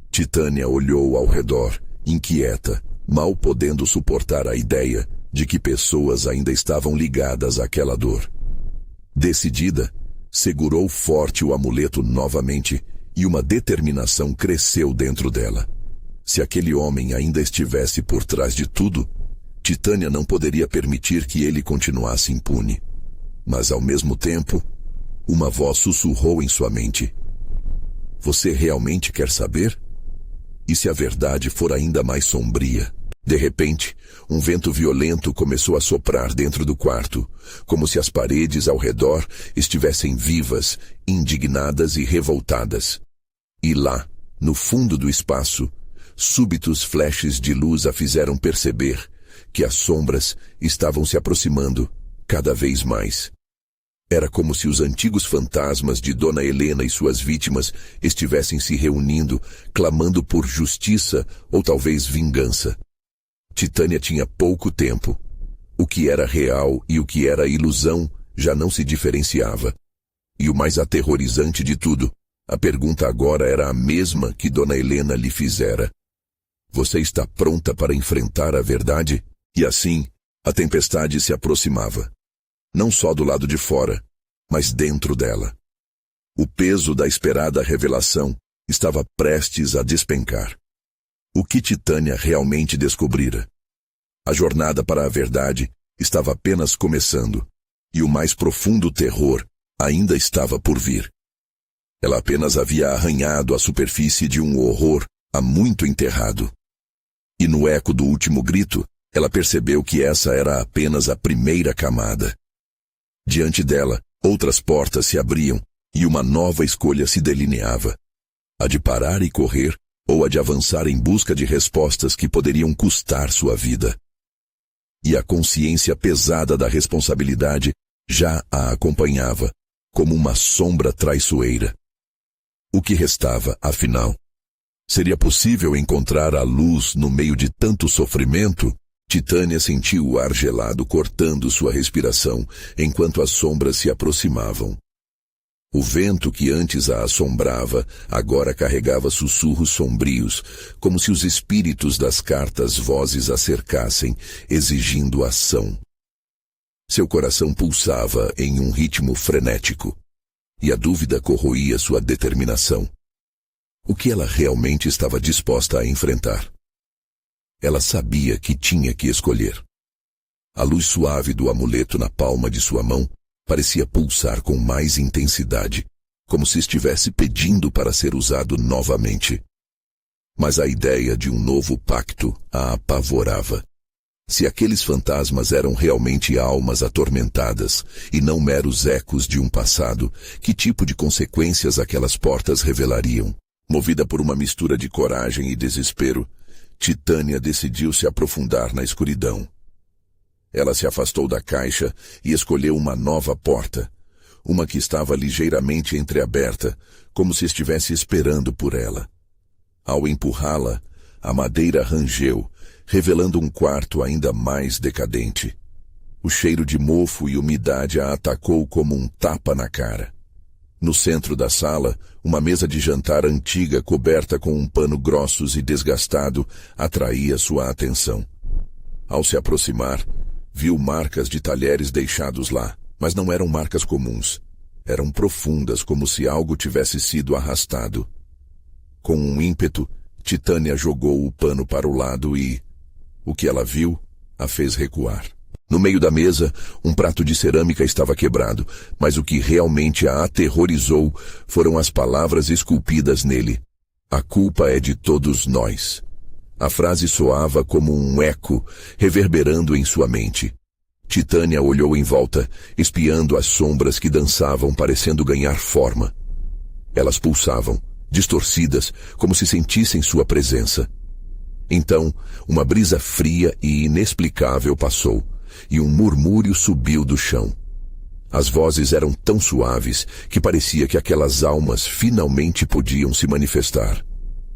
Titânia olhou ao redor, inquieta, mal podendo suportar a ideia de que pessoas ainda estavam ligadas àquela dor. Decidida, Segurou forte o amuleto novamente e uma determinação cresceu dentro dela. Se aquele homem ainda estivesse por trás de tudo, Titânia não poderia permitir que ele continuasse impune. Mas ao mesmo tempo, uma voz sussurrou em sua mente: "Você realmente quer saber? E se a verdade for ainda mais sombria?" De repente, um vento violento começou a soprar dentro do quarto, como se as paredes ao redor estivessem vivas, indignadas e revoltadas. E lá, no fundo do espaço, súbitos flashes de luz a fizeram perceber que as sombras estavam se aproximando cada vez mais. Era como se os antigos fantasmas de Dona Helena e suas vítimas estivessem se reunindo, clamando por justiça ou talvez vingança. Titânia tinha pouco tempo. O que era real e o que era ilusão já não se diferenciava. E o mais aterrorizante de tudo, a pergunta agora era a mesma que Dona Helena lhe fizera: "Você está pronta para enfrentar a verdade?" E assim, a tempestade se aproximava. Não só do lado de fora, mas dentro dela. O peso da esperada revelação estava prestes a despencar. O que Titânia realmente descobrira? A jornada para a verdade estava apenas começando, e o mais profundo terror ainda estava por vir. Ela apenas havia arranhado a superfície de um horror há muito enterrado. E no eco do último grito, ela percebeu que essa era apenas a primeira camada. Diante dela, outras portas se abriam e uma nova escolha se delineava: a de parar e correr, ou a de avançar em busca de respostas que poderiam custar sua vida. E a consciência pesada da responsabilidade já a acompanhava, como uma sombra traiçoeira. O que restava, afinal? Seria possível encontrar a luz no meio de tanto sofrimento? Titânia sentiu o ar gelado cortando sua respiração, enquanto as sombras se aproximavam. O vento que antes a assombrava, agora carregava sussurros sombrios, como se os espíritos das cartas vozes a cercassem, exigindo ação. Seu coração pulsava em um ritmo frenético, e a dúvida corroía sua determinação. O que ela realmente estava disposta a enfrentar? Ela sabia que tinha que escolher. A luz suave do amuleto na palma de sua mão parecia pulsar com mais intensidade, como se estivesse pedindo para ser usado novamente. Mas a ideia de um novo pacto a apavorava. Se aqueles fantasmas eram realmente almas atormentadas e não meros ecos de um passado, que tipo de consequências aquelas portas revelariam? Movida por uma mistura de coragem e desespero, Titânia decidiu se aprofundar na escuridão. Ela se afastou da caixa e escolheu uma nova porta, uma que estava ligeiramente entreaberta, como se estivesse esperando por ela. Ao empurrá-la, a madeira rangeu, revelando um quarto ainda mais decadente. O cheiro de mofo e umidade a atacou como um tapa na cara. No centro da sala, uma mesa de jantar antiga coberta com um pano grossos e desgastado atraía sua atenção. Ao se aproximar, viu marcas de talheres deixados lá, mas não eram marcas comuns. Eram profundas, como se algo tivesse sido arrastado. Com um ímpeto, Titânia jogou o pano para o lado e o que ela viu a fez recuar. No meio da mesa, um prato de cerâmica estava quebrado, mas o que realmente a aterrorizou foram as palavras esculpidas nele. A culpa é de todos nós. A frase soava como um eco, reverberando em sua mente. Titânia olhou em volta, espiando as sombras que dançavam, parecendo ganhar forma. Elas pulsavam, distorcidas, como se sentissem sua presença. Então, uma brisa fria e inexplicável passou, e um murmúrio subiu do chão. As vozes eram tão suaves que parecia que aquelas almas finalmente podiam se manifestar.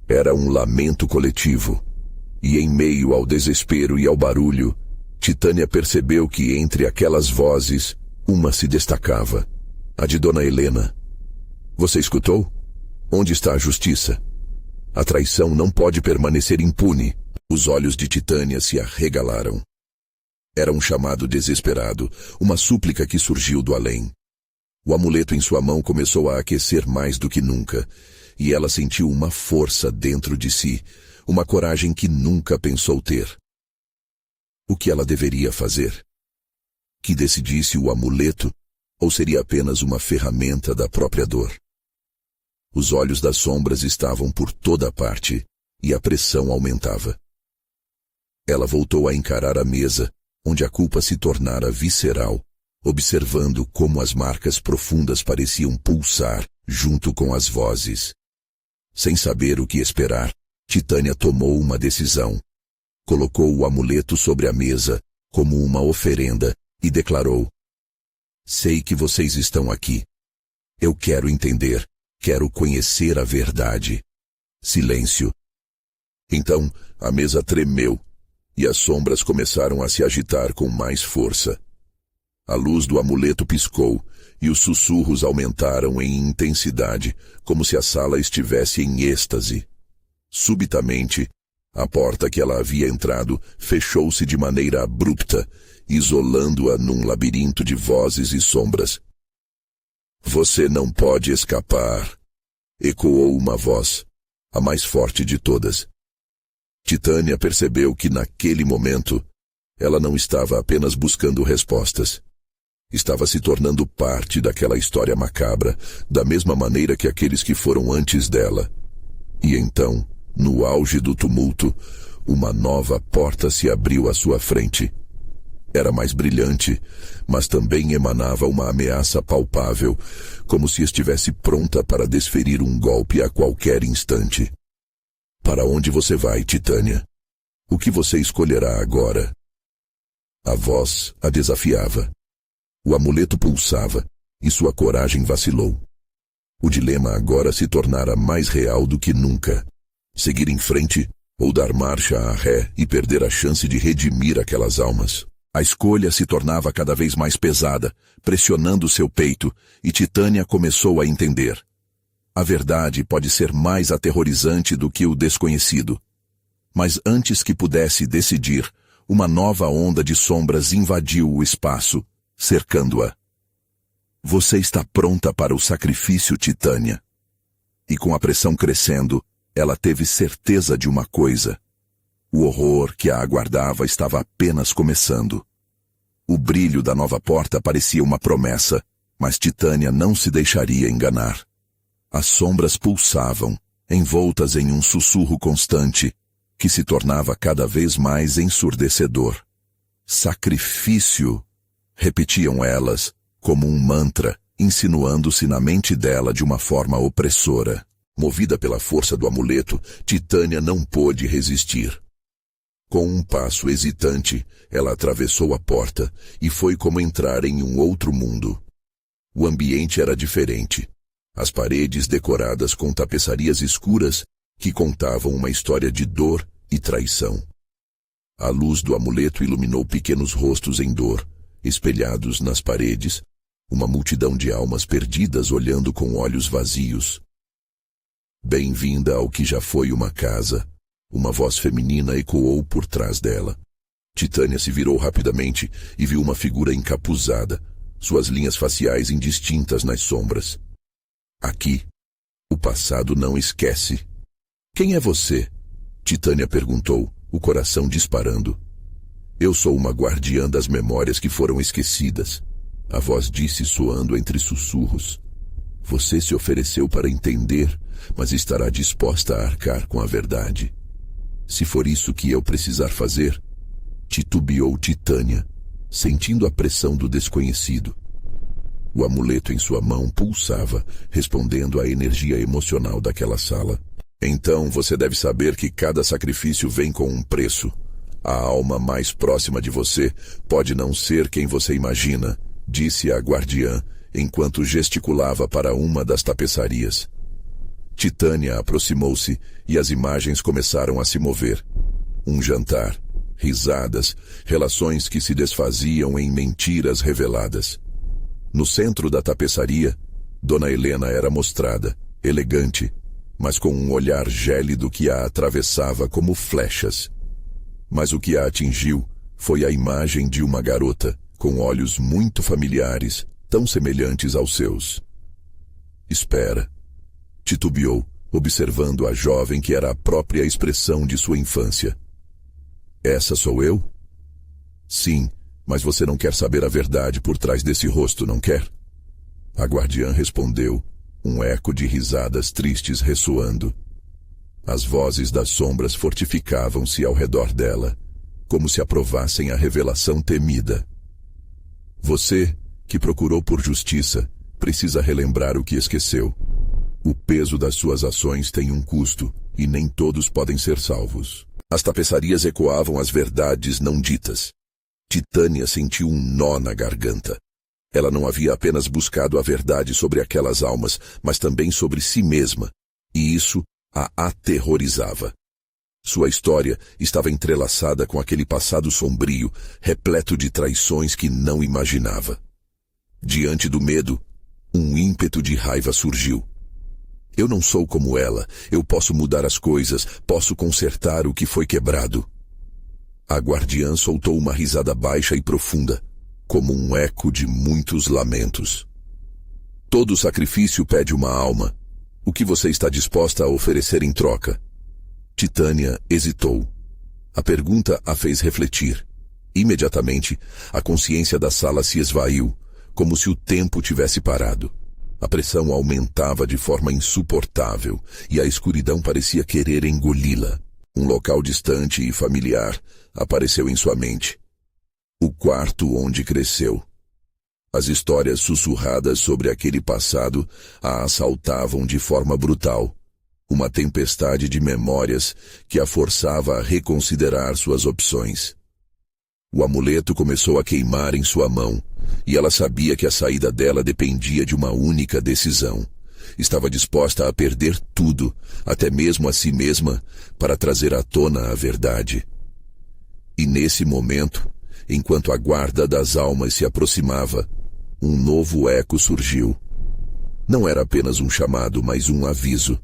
Era um lamento coletivo, e em meio ao desespero e ao barulho, Titânia percebeu que entre aquelas vozes, uma se destacava, a de Dona Helena. Você escutou? Onde está a justiça? A traição não pode permanecer impune. Os olhos de Titânia se arregalaram. Era um chamado desesperado, uma súplica que surgiu do além. O amuleto em sua mão começou a aquecer mais do que nunca, e ela sentiu uma força dentro de si, uma coragem que nunca pensou ter. O que ela deveria fazer? Que decidisse o amuleto, ou seria apenas uma ferramenta da própria dor? Os olhos das sombras estavam por toda parte, e a pressão aumentava. Ela voltou a encarar a mesa, onde a culpa se tornara visceral, observando como as marcas profundas pareciam pulsar junto com as vozes. Sem saber o que esperar, Titânia tomou uma decisão. Colocou o amuleto sobre a mesa, como uma oferenda, e declarou: sei que vocês estão aqui. Eu quero entender, quero conhecer a verdade. Silêncio. Então, a mesa tremeu, e as sombras começaram a se agitar com mais força. A luz do amuleto piscou, e os sussurros aumentaram em intensidade, como se a sala estivesse em êxtase. Subitamente, a porta que ela havia entrado fechou-se de maneira abrupta, isolando-a num labirinto de vozes e sombras. Você não pode escapar, ecoou uma voz, a mais forte de todas. Titânia percebeu que naquele momento, ela não estava apenas buscando respostas. Estava se tornando parte daquela história macabra, da mesma maneira que aqueles que foram antes dela. E então, no auge do tumulto, uma nova porta se abriu à sua frente. Era mais brilhante, mas também emanava uma ameaça palpável, como se estivesse pronta para desferir um golpe a qualquer instante. Para onde você vai, Titânia? O que você escolherá agora? A voz a desafiava. O amuleto pulsava, e sua coragem vacilou. O dilema agora se tornara mais real do que nunca. Seguir em frente, ou dar marcha à ré e perder a chance de redimir aquelas almas. A escolha se tornava cada vez mais pesada, pressionando seu peito, e Titânia começou a entender. A verdade pode ser mais aterrorizante do que o desconhecido. Mas antes que pudesse decidir, uma nova onda de sombras invadiu o espaço, cercando-a. Você está pronta para o sacrifício, Titânia. E com a pressão crescendo, ela teve certeza de uma coisa. O horror que a aguardava estava apenas começando. O brilho da nova porta parecia uma promessa, mas Titânia não se deixaria enganar. As sombras pulsavam, envoltas em um sussurro constante, que se tornava cada vez mais ensurdecedor. Sacrifício, repetiam elas, como um mantra, insinuando-se na mente dela de uma forma opressora. Movida pela força do amuleto, Titânia não pôde resistir. Com um passo hesitante, ela atravessou a porta e foi como entrar em um outro mundo. O ambiente era diferente. As paredes decoradas com tapeçarias escuras que contavam uma história de dor e traição. A luz do amuleto iluminou pequenos rostos em dor, espelhados nas paredes, uma multidão de almas perdidas olhando com olhos vazios. Bem-vinda ao que já foi uma casa, uma voz feminina ecoou por trás dela. Titânia se virou rapidamente e viu uma figura encapuzada, suas linhas faciais indistintas nas sombras. Aqui, o passado não esquece. Quem é você? Titânia perguntou, o coração disparando. Eu sou uma guardiã das memórias que foram esquecidas. A voz disse soando entre sussurros. Você se ofereceu para entender, mas estará disposta a arcar com a verdade. Se for isso que eu precisar fazer, titubeou Titânia, sentindo a pressão do desconhecido. O amuleto em sua mão pulsava, respondendo à energia emocional daquela sala. Então você deve saber que cada sacrifício vem com um preço. A alma mais próxima de você pode não ser quem você imagina, disse a guardiã, enquanto gesticulava para uma das tapeçarias. Titânia aproximou-se e as imagens começaram a se mover. Um jantar, risadas, relações que se desfaziam em mentiras reveladas. No centro da tapeçaria, Dona Helena era mostrada, elegante, mas com um olhar gélido que a atravessava como flechas. Mas o que a atingiu foi a imagem de uma garota, com olhos muito familiares, tão semelhantes aos seus. Espera, titubeou, observando a jovem que era a própria expressão de sua infância. Essa sou eu? Sim, mas você não quer saber a verdade por trás desse rosto, não quer? A guardiã respondeu, um eco de risadas tristes ressoando. As vozes das sombras fortificavam-se ao redor dela, como se aprovassem a revelação temida. Você, que procurou por justiça, precisa relembrar o que esqueceu. O peso das suas ações tem um custo, e nem todos podem ser salvos. As tapeçarias ecoavam as verdades não ditas. Titânia sentiu um nó na garganta. Ela não havia apenas buscado a verdade sobre aquelas almas, mas também sobre si mesma, e isso a aterrorizava. Sua história estava entrelaçada com aquele passado sombrio, repleto de traições que não imaginava. Diante do medo, um ímpeto de raiva surgiu. Eu não sou como ela, eu posso mudar as coisas, posso consertar o que foi quebrado. A guardiã soltou uma risada baixa e profunda, como um eco de muitos lamentos. Todo sacrifício pede uma alma. O que você está disposta a oferecer em troca? Titânia hesitou. A pergunta a fez refletir. Imediatamente, a consciência da sala se esvaiu, como se o tempo tivesse parado. A pressão aumentava de forma insuportável e a escuridão parecia querer engoli-la. Um local distante e familiar apareceu em sua mente. O quarto onde cresceu. As histórias sussurradas sobre aquele passado a assaltavam de forma brutal. Uma tempestade de memórias que a forçava a reconsiderar suas opções. O amuleto começou a queimar em sua mão, e ela sabia que a saída dela dependia de uma única decisão. Estava disposta a perder tudo, até mesmo a si mesma, para trazer à tona a verdade. E nesse momento, enquanto a guarda das almas se aproximava, um novo eco surgiu. Não era apenas um chamado, mas um aviso.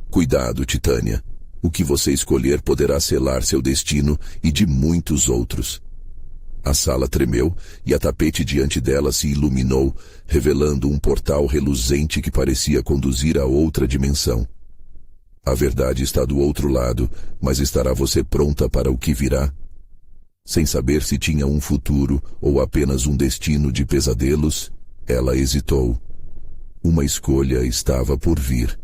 Cuidado, Titânia. O que você escolher poderá selar seu destino e de muitos outros. A sala tremeu e a tapete diante dela se iluminou, revelando um portal reluzente que parecia conduzir a outra dimensão. A verdade está do outro lado, mas estará você pronta para o que virá? Sem saber se tinha um futuro ou apenas um destino de pesadelos, ela hesitou. Uma escolha estava por vir,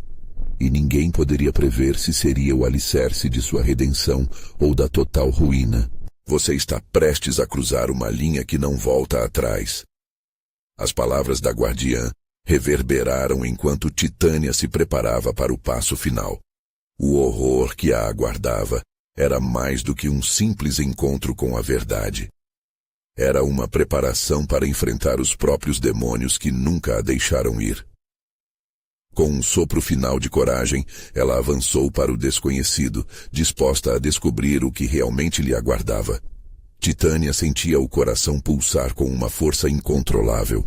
e ninguém poderia prever se seria o alicerce de sua redenção ou da total ruína. Você está prestes a cruzar uma linha que não volta atrás. As palavras da guardiã reverberaram enquanto Titânia se preparava para o passo final. O horror que a aguardava era mais do que um simples encontro com a verdade. Era uma preparação para enfrentar os próprios demônios que nunca a deixaram ir. Com um sopro final de coragem, ela avançou para o desconhecido, disposta a descobrir o que realmente lhe aguardava. Titânia sentia o coração pulsar com uma força incontrolável.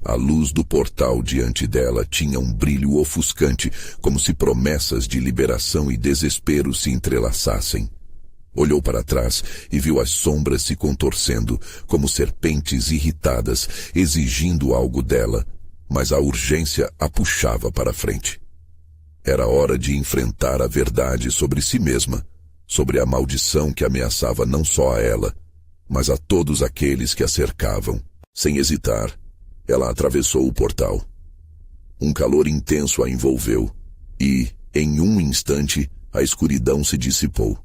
A luz do portal diante dela tinha um brilho ofuscante, como se promessas de liberação e desespero se entrelaçassem. Olhou para trás e viu as sombras se contorcendo, como serpentes irritadas, exigindo algo dela, mas a urgência a puxava para frente. Era hora de enfrentar a verdade sobre si mesma, sobre a maldição que ameaçava não só a ela, mas a todos aqueles que a cercavam. Sem hesitar, ela atravessou o portal. Um calor intenso a envolveu, e, em um instante, a escuridão se dissipou.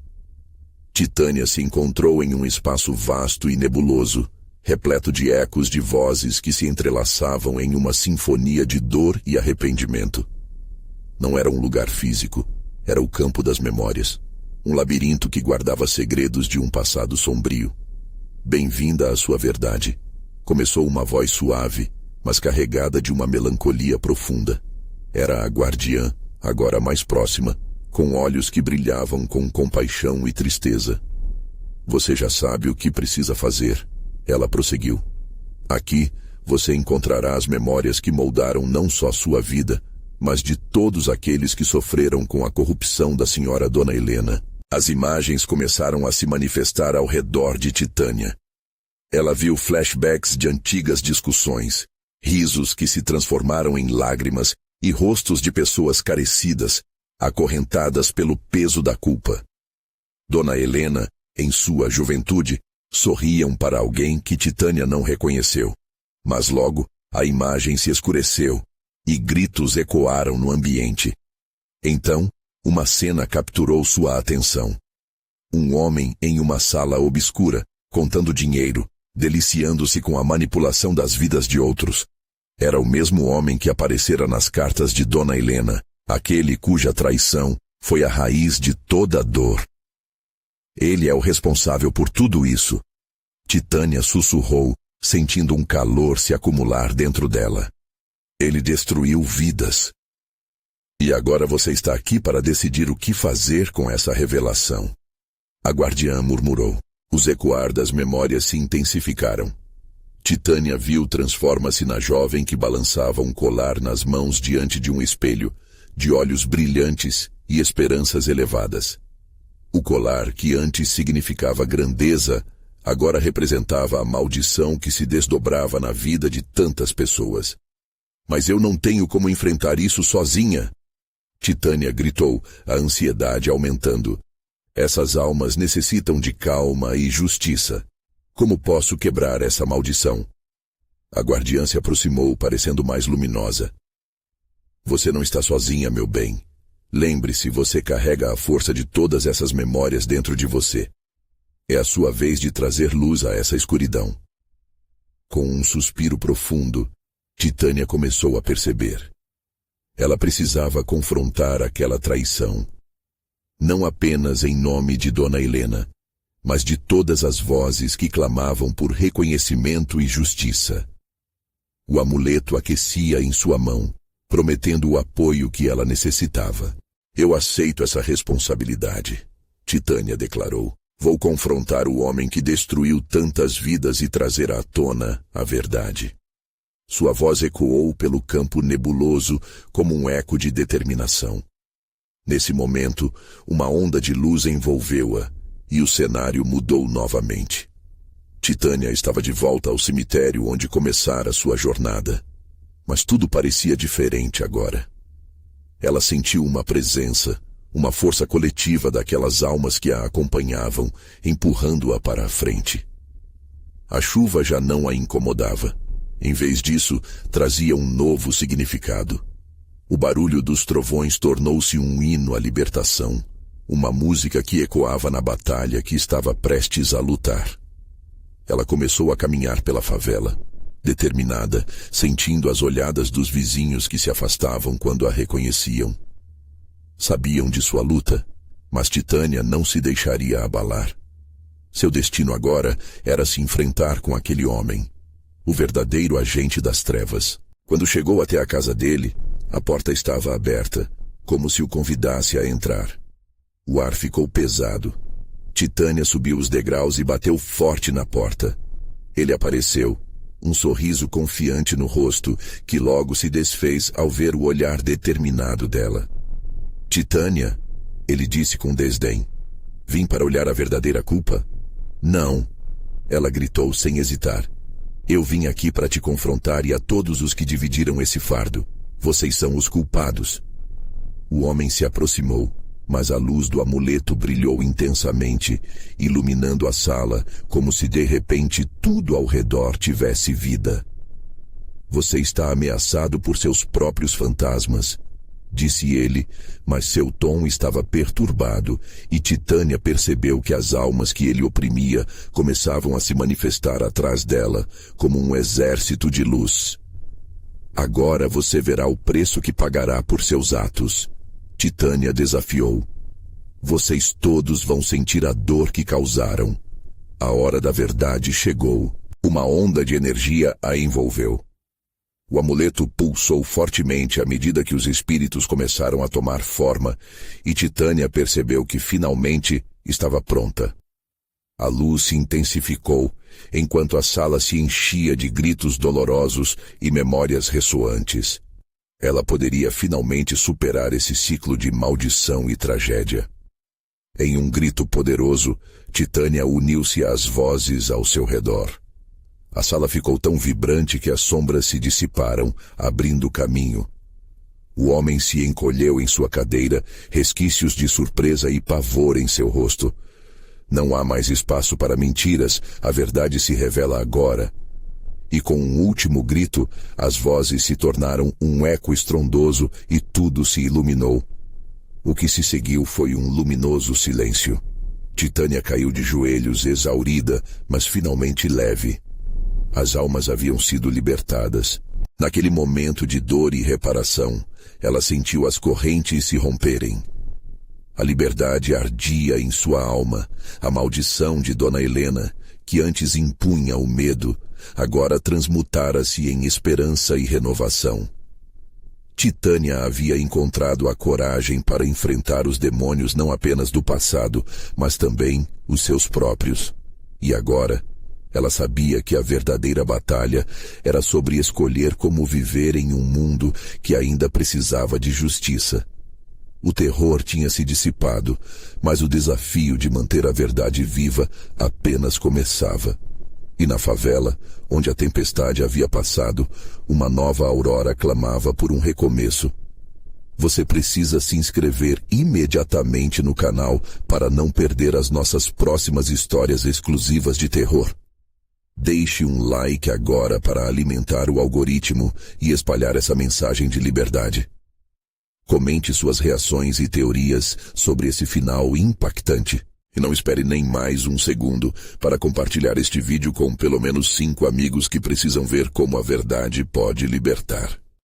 Titânia se encontrou em um espaço vasto e nebuloso, repleto de ecos de vozes que se entrelaçavam em uma sinfonia de dor e arrependimento. Não era um lugar físico, era o campo das memórias, um labirinto que guardava segredos de um passado sombrio. Bem-vinda à sua verdade, começou uma voz suave, mas carregada de uma melancolia profunda. Era a guardiã, agora mais próxima, com olhos que brilhavam com compaixão e tristeza. Você já sabe o que precisa fazer. Ela prosseguiu. Aqui, você encontrará as memórias que moldaram não só sua vida, mas de todos aqueles que sofreram com a corrupção da senhora Dona Helena. As imagens começaram a se manifestar ao redor de Titânia. Ela viu flashbacks de antigas discussões, Risos que se transformaram em lágrimas e rostos de pessoas carecidas, acorrentadas pelo peso da culpa. Dona Helena, em sua juventude, sorriam para alguém que Titânia não reconheceu. Mas logo, a imagem se escureceu e gritos ecoaram no ambiente. Então, uma cena capturou sua atenção. Um homem em uma sala obscura, contando dinheiro, deliciando-se com a manipulação das vidas de outros. Era o mesmo homem que aparecera nas cartas de Dona Helena, aquele cuja traição foi a raiz de toda a dor. Ele é o responsável por tudo isso. Titânia sussurrou, sentindo um calor se acumular dentro dela. Ele destruiu vidas. E agora você está aqui para decidir o que fazer com essa revelação. A guardiã murmurou. Os ecoar das memórias se intensificaram. Titânia viu transforma-se na jovem que balançava um colar nas mãos diante de um espelho, de olhos brilhantes e esperanças elevadas. O colar, que antes significava grandeza, agora representava a maldição que se desdobrava na vida de tantas pessoas. Mas eu não tenho como enfrentar isso sozinha. Titânia gritou, a ansiedade aumentando. Essas almas necessitam de calma e justiça. Como posso quebrar essa maldição? A guardiã se aproximou, parecendo mais luminosa. Você não está sozinha, meu bem. Lembre-se, você carrega a força de todas essas memórias dentro de você. É a sua vez de trazer luz a essa escuridão. Com um suspiro profundo, Titânia começou a perceber. Ela precisava confrontar aquela traição. Não apenas em nome de Dona Helena, mas de todas as vozes que clamavam por reconhecimento e justiça. O amuleto aquecia em sua mão, prometendo o apoio que ela necessitava. Eu aceito essa responsabilidade, Titânia declarou. Vou confrontar o homem que destruiu tantas vidas e trazer à tona a verdade. Sua voz ecoou pelo campo nebuloso como um eco de determinação. Nesse momento, uma onda de luz envolveu-a e o cenário mudou novamente. Titânia estava de volta ao cemitério onde começara sua jornada. Mas tudo parecia diferente agora. Ela sentiu uma presença, uma força coletiva daquelas almas que a acompanhavam, empurrando-a para a frente. A chuva já não a incomodava. Em vez disso, trazia um novo significado. O barulho dos trovões tornou-se um hino à libertação, uma música que ecoava na batalha que estava prestes a lutar. Ela começou a caminhar pela favela, determinada, sentindo as olhadas dos vizinhos que se afastavam quando a reconheciam. Sabiam de sua luta, mas Titânia não se deixaria abalar. Seu destino agora era se enfrentar com aquele homem, o verdadeiro agente das trevas. Quando chegou até a casa dele, a porta estava aberta, como se o convidasse a entrar. O ar ficou pesado. Titânia subiu os degraus e bateu forte na porta. Ele apareceu, um sorriso confiante no rosto, que logo se desfez ao ver o olhar determinado dela. Titânia, ele disse com desdém. Vim para olhar a verdadeira culpa? Não, ela gritou sem hesitar. Eu vim aqui para te confrontar e a todos os que dividiram esse fardo. Vocês são os culpados. O homem se aproximou, mas a luz do amuleto brilhou intensamente, iluminando a sala como se de repente tudo ao redor tivesse vida. Você está ameaçado por seus próprios fantasmas, disse ele, mas seu tom estava perturbado e Titânia percebeu que as almas que ele oprimia começavam a se manifestar atrás dela como um exército de luz. Agora você verá o preço que pagará por seus atos, Titânia desafiou. Vocês todos vão sentir a dor que causaram. A hora da verdade chegou. Uma onda de energia a envolveu. O amuleto pulsou fortemente à medida que os espíritos começaram a tomar forma, e Titânia percebeu que finalmente estava pronta. A luz se intensificou, enquanto a sala se enchia de gritos dolorosos e memórias ressoantes. Ela poderia finalmente superar esse ciclo de maldição e tragédia. Em um grito poderoso, Titânia uniu-se às vozes ao seu redor. A sala ficou tão vibrante que as sombras se dissiparam, abrindo caminho. O homem se encolheu em sua cadeira, resquícios de surpresa e pavor em seu rosto. Não há mais espaço para mentiras, a verdade se revela agora. E com um último grito, as vozes se tornaram um eco estrondoso e tudo se iluminou. O que se seguiu foi um luminoso silêncio. Titânia caiu de joelhos, exaurida, mas finalmente leve. As almas haviam sido libertadas. Naquele momento de dor e reparação, ela sentiu as correntes se romperem. A liberdade ardia em sua alma. A maldição de Dona Helena, que antes impunha o medo, agora transmutara-se em esperança e renovação. Titânia havia encontrado a coragem para enfrentar os demônios não apenas do passado, mas também os seus próprios. E agora, ela sabia que a verdadeira batalha era sobre escolher como viver em um mundo que ainda precisava de justiça. O terror tinha se dissipado, mas o desafio de manter a verdade viva apenas começava. E na favela, onde a tempestade havia passado, uma nova aurora clamava por um recomeço. Você precisa se inscrever imediatamente no canal para não perder as nossas próximas histórias exclusivas de terror. Deixe um like agora para alimentar o algoritmo e espalhar essa mensagem de liberdade. Comente suas reações e teorias sobre esse final impactante. E não espere nem mais um segundo para compartilhar este vídeo com pelo menos 5 amigos que precisam ver como a verdade pode libertar.